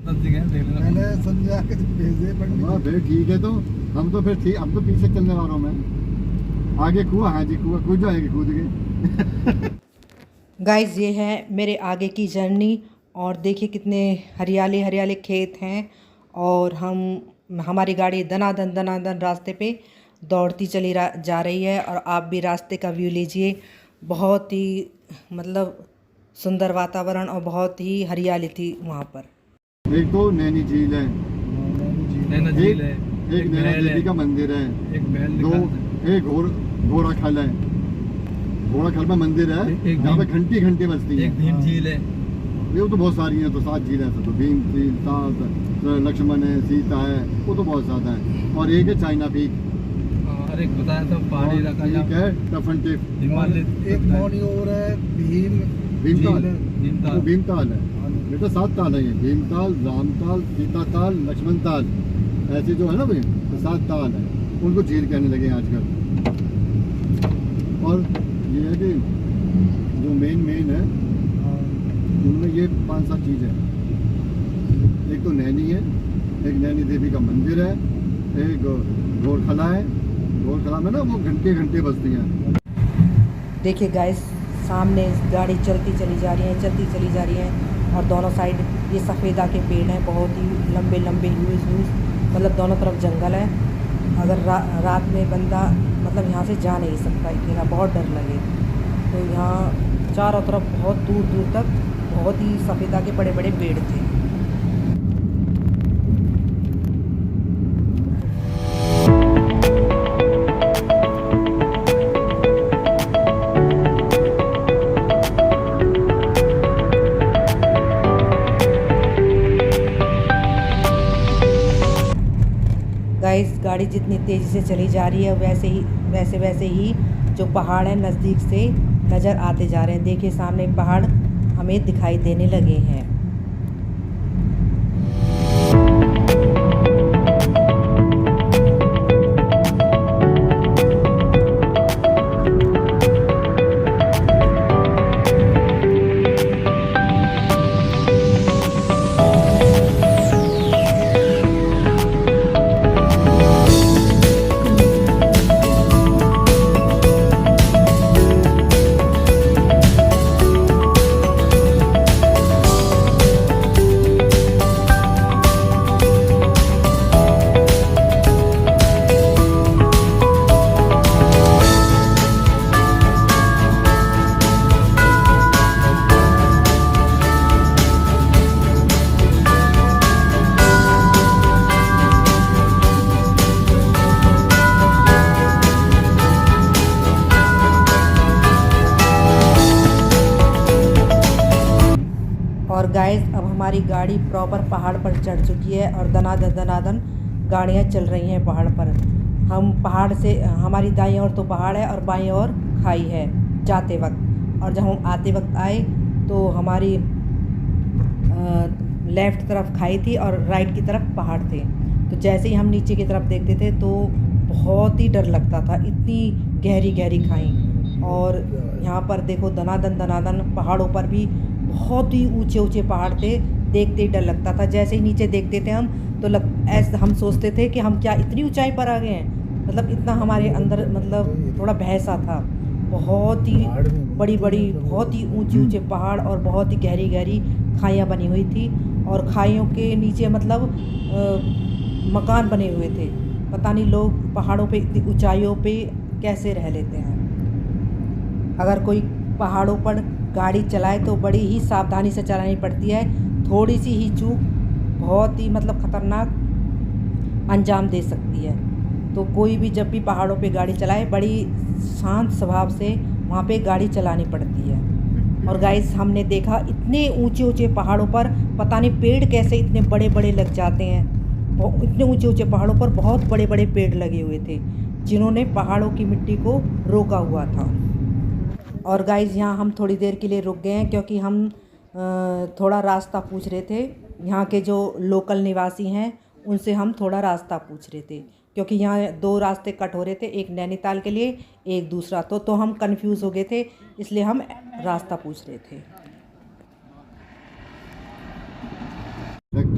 मैंने समझा के भेजे हाँ भाई ठीक है, तो हम तो फिर ठीक, हम तो पीछे चलने वालों में, आगे कुआं है जी, कुआं कूद जाएंगे कूद के। गाइस ये है मेरे आगे की जर्नी, और देखिए कितने हरियाली हरियाली खेत हैं, और हमारी गाड़ी दनादन रास्ते पे दौड़ती जा रही है। और आप भी रास्ते का व्यू लीजिए, बहुत ही मतलब सुंदर वातावरण और बहुत ही हरियाली थी वहाँ पर। एक तो नैनी झील है, नैना झील है, एक नैना देवी का मंदिर है, एक महल, दो एक घोड़ा खल है, घोड़ा खल में मंदिर है जहाँ पे घंटी घंटी बजती है, एक भीम झील है। ये तो बहुत सारी हैं, तो 7 झील है, तो भीम झील, 7 लक्ष्मण है, सीता है, वो तो बहुत ज्यादा है। और एक है चाइना पीक, और एक बताया था पहाड़ी इलाका एक है टफन टिप, हिमालय, एक मौनी और है भीमताल, भीमताल। वो भीमताल है बेटा, 7 ताल है ये, भीमताल, रामताल, सीताताल, लक्ष्मण ताल, ऐसे जो है ना भाई, तो 7 ताल है, उनको झील कहने लगे आजकल। और ये है कि जो मेन है उनमें ये 5-7 चीज़ है। एक तो नैनी है, एक नैनी देवी का मंदिर है, एक गोरखला है, गोरखला में ना वो घंटे घंटे बजती हैं। देखिए गाइस सामने गाड़ी चलती चली जा रही है, और दोनों साइड ये सफ़ेदा के पेड़ हैं, बहुत ही लंबे लंबे ह्यूज, मतलब दोनों तरफ जंगल है। अगर रात में बंदा मतलब यहाँ से जा नहीं सकता, अकेला बहुत डर लगे। तो यहाँ चारों तरफ बहुत दूर दूर तक बहुत ही सफ़ेदा के बड़े बड़े पेड़ थे। गाइस गाड़ी जितनी तेज़ी से चली जा रही है वैसे ही जो पहाड़ है नज़दीक से नज़र आते जा रहे हैं। देखिए सामने पहाड़ हमें दिखाई देने लगे हैं। और गाइस अब हमारी गाड़ी प्रॉपर पहाड़ पर चढ़ चुकी है, और दनादन गाड़ियाँ चल रही हैं पहाड़ पर। हम पहाड़ से, हमारी दाईं ओर तो पहाड़ है और बाईं ओर खाई है जाते वक्त, और जब हम आते वक्त आए तो हमारी लेफ़्ट तरफ खाई थी और राइट की तरफ पहाड़ थे। तो जैसे ही हम नीचे की तरफ देखते थे तो बहुत ही डर लगता था, इतनी गहरी गहरी खाई। और यहाँ पर देखो दनादन पहाड़ों पर भी बहुत ही ऊंचे ऊंचे पहाड़ थे, देखते ही डर लगता था। जैसे ही नीचे देखते थे हम तो ऐसे हम सोचते थे कि हम क्या इतनी ऊंचाई पर आ गए हैं, मतलब इतना हमारे अंदर मतलब थोड़ा भय सा था। बहुत ही बड़ी बहुत ही ऊंचे पहाड़ और बहुत ही गहरी गहरी खाइयाँ बनी हुई थी, और खाइयों के नीचे मतलब मकान बने हुए थे। पता नहीं लोग पहाड़ों पे इतनी ऊंचाइयों पे कैसे रह लेते हैं। अगर कोई पहाड़ों पर गाड़ी चलाए तो बड़ी ही सावधानी से चलानी पड़ती है, थोड़ी सी ही चूक बहुत ही मतलब ख़तरनाक अंजाम दे सकती है। तो कोई भी जब भी पहाड़ों पे गाड़ी चलाए बड़ी शांत स्वभाव से वहाँ पे गाड़ी चलानी पड़ती है। और गाइस हमने देखा इतने ऊंचे पहाड़ों पर पता नहीं पेड़ कैसे इतने बड़े बड़े लग जाते हैं। और इतने ऊंचे पहाड़ों पर बहुत बड़े बड़े पेड़ लगे हुए थे जिन्होंने पहाड़ों की मिट्टी को रोका हुआ था। और गाइस यहाँ हम थोड़ी देर के लिए रुक गए हैं क्योंकि हम थोड़ा रास्ता पूछ रहे थे। यहाँ के जो लोकल निवासी हैं उनसे हम थोड़ा रास्ता पूछ रहे थे, क्योंकि यहाँ 2 रास्ते कट हो रहे थे, एक नैनीताल के लिए एक दूसरा। तो हम कंफ्यूज हो गए थे, इसलिए हम रास्ता पूछ रहे थे।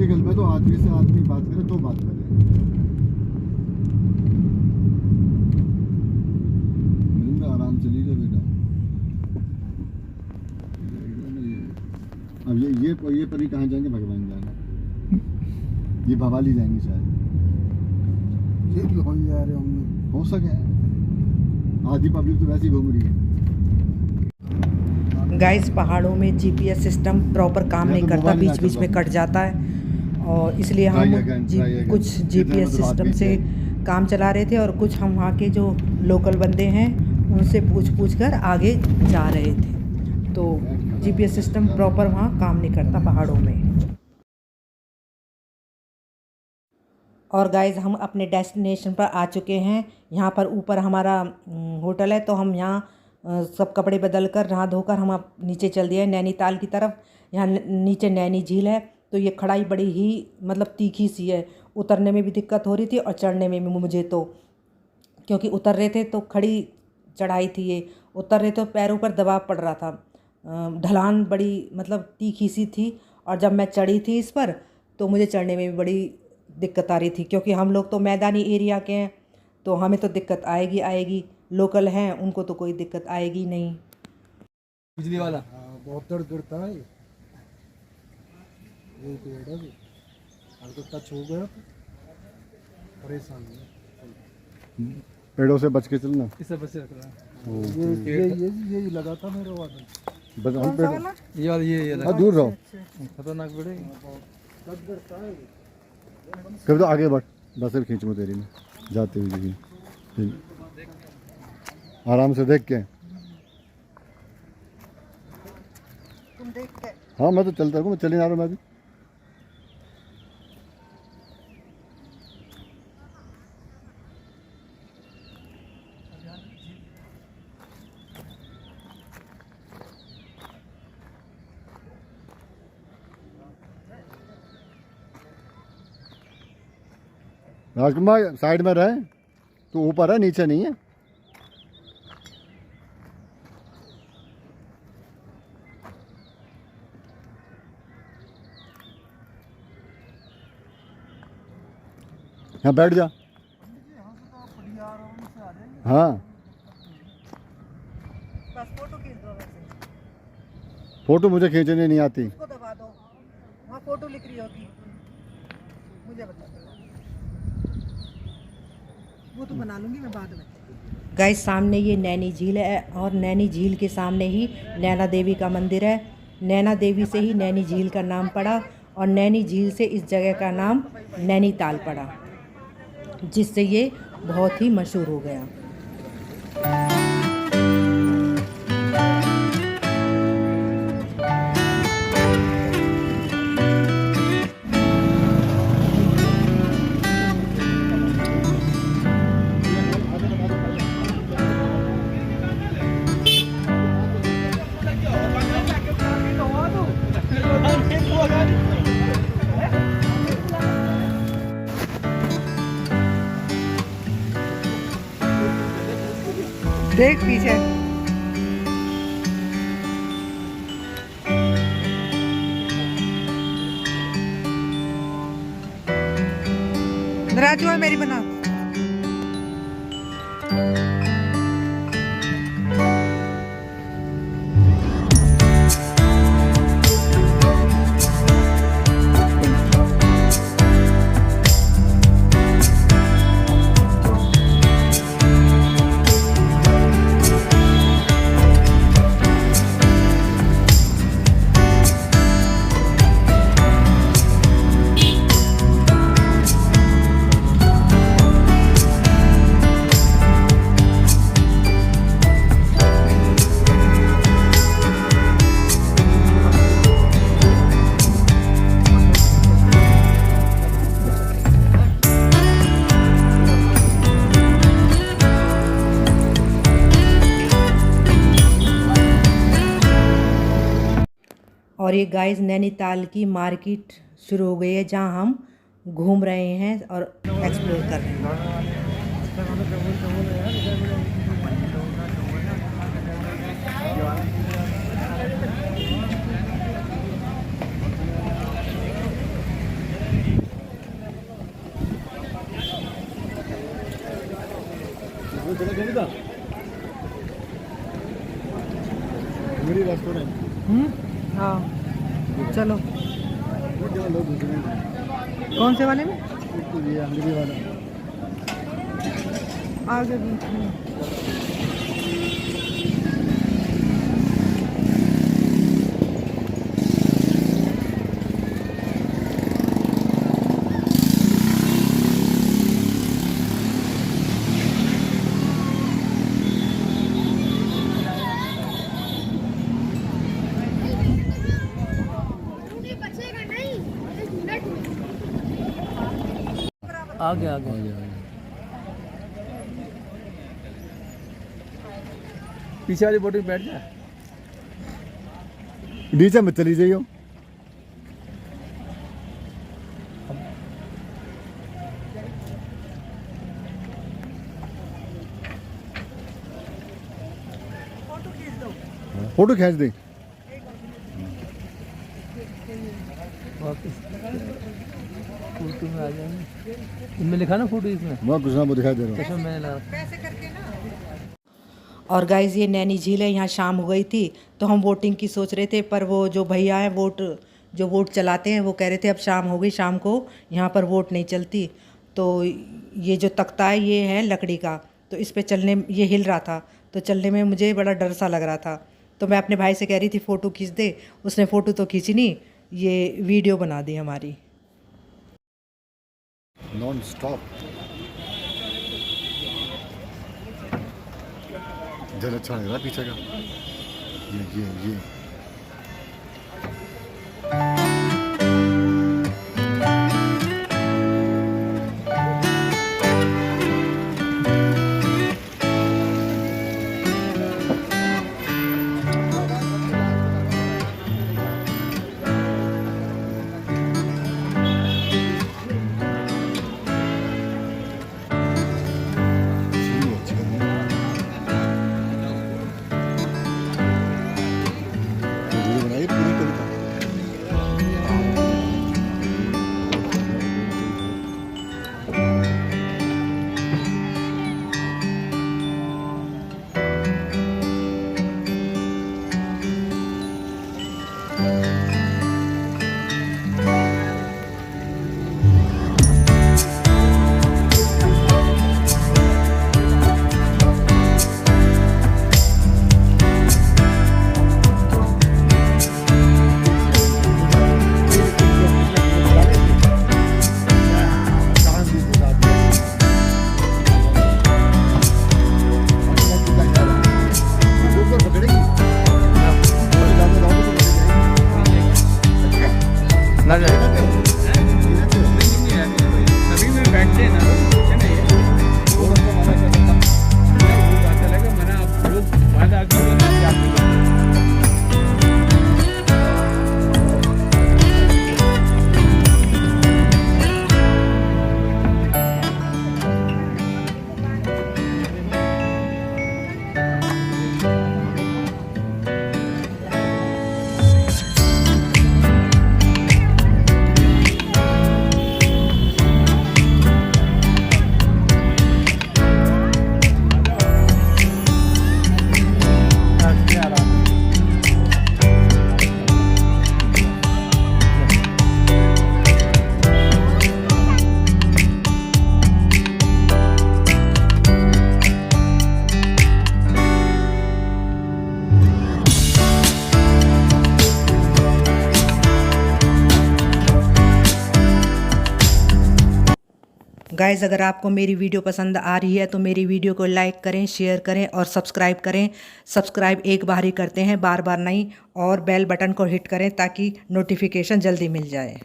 प्रैक्टिकल में तो आदमी से आदमी बात करे तो बात करे। आराम से लीजिए बेटा। अब ये परी कहाँ जाएंगे, भगवान जाने। ये भवाली जाएंगे शायद, ये भी हो जा रहे होंगे, हो सके। आधी पब्लिक तो वैसे ही घूम रही है। गाइस पहाड़ों में जीपीएस सिस्टम प्रॉपर काम नहीं करता, बीच बीच में कट जाता है, और इसलिए हम कुछ जीपीएस सिस्टम से काम चला रहे थे और कुछ हम वहाँ के जो लोकल बंदे हैं उनसे पूछ कर आगे जा रहे थे। तो जीपीएस सिस्टम प्रॉपर वहाँ काम नहीं करता पहाड़ों में। और गाइस हम अपने डेस्टिनेशन पर आ चुके हैं। यहाँ पर ऊपर हमारा होटल है, तो हम यहाँ सब कपड़े बदल कर नहा धोकर हम अब नीचे चल दिए नैनीताल की तरफ। यहाँ नीचे नैनी झील है, तो ये खड़ाई बड़ी ही मतलब तीखी सी है, उतरने में भी दिक्कत हो रही थी और चढ़ने में भी मुझे तो, क्योंकि उतर रहे थे तो खड़ी चढ़ाई थी, ये उतर रहे तो पैरों पर दबाव पड़ रहा था। ढलान बड़ी मतलब तीखी सी थी, और जब मैं चढ़ी थी इस पर तो मुझे चढ़ने में भी बड़ी दिक्कत आ रही थी, क्योंकि हम लोग तो मैदानी एरिया के हैं तो हमें तो दिक्कत आएगी। लोकल हैं उनको तो कोई दिक्कत आएगी नहीं। बिजली वाला बहुत दर्द करता है ये पेड़ है, अगर तो टच हो गया तो परेशान है। पेड़ों से बच के चलना, इससे बच रख रहा है। ये लगा था मेरे वाला, बस हम पेड़ ये लगा। दूर रहो, खतरनाक पेड़ है, दर्द करता है। कभी तो आगे बढ़, बस अब खींच मो तेरी में जाते हुए आराम से देख के। तुम देख के। हाँ मैं तो चलता हूँ, मैं चली ना रहा मैं भी। राजकुमार साइड में रहे, तो ऊपर है नीचे नहीं है। यहाँ बैठ जा। हाँ बस फोटो खींच दो। वैसे फोटो मुझे खींचने नहीं आती। उसको दबा दो, वहाँ फोटो लिख रही होगी, मुझे बता दो, वो तो बना लूँगी मैं बाद में। गाइस सामने ये नैनी झील है, और नैनी झील के सामने ही नैना देवी का मंदिर है। नैना देवी से ही नैनी झील का नाम पड़ा, और नैनी झील से इस जगह का नाम नैनीताल पड़ा, जिससे ये बहुत ही मशहूर हो गया। देख पीछे। राजू है मेरी बना। और ये गाइस नैनीताल की मार्केट शुरू हो गई है, जहाँ हम घूम रहे हैं और एक्सप्लोर कर रहे हैं। Hungary restaurant. हाँ चलो। लोग दूसरे कौन से वाले में? ये हंगरी वाला आगे बीच में। आगे पीछे वाली बोट में बैठ जा। नीचे मत चली जाइयो। फोटो खींच दे। वापस फोटो में आ जाएंगे। इनमें लिखा ना फोटो, इसमें वहाँ कुछ ना वो दिखाई दे रहा चश्मा मैंने लगा। और गाइस ये नैनी झील है, यहाँ शाम हो गई थी तो हम वोटिंग की सोच रहे थे, पर वो जो भैया हैं वोट चलाते हैं वो कह रहे थे अब शाम हो गई, शाम को यहाँ पर वोट नहीं चलती। तो ये जो तख्ता है ये है लकड़ी का, तो इस पे चलने, ये हिल रहा था तो चलने में मुझे बड़ा डर सा लग रहा था। तो मैं अपने भाई से कह रही थी फ़ोटो खींच दे, उसने फ़ोटो तो खींची नहीं, ये वीडियो बना दी हमारी नॉन स्टॉप। जरा अच्छा लग रहा है पीछे का ये गाइज़ अगर आपको मेरी वीडियो पसंद आ रही है तो मेरी वीडियो को लाइक करें, शेयर करें और सब्सक्राइब करें। सब्सक्राइब एक बार ही करते हैं, बार बार नहीं, और बेल बटन को हिट करें ताकि नोटिफिकेशन जल्दी मिल जाए।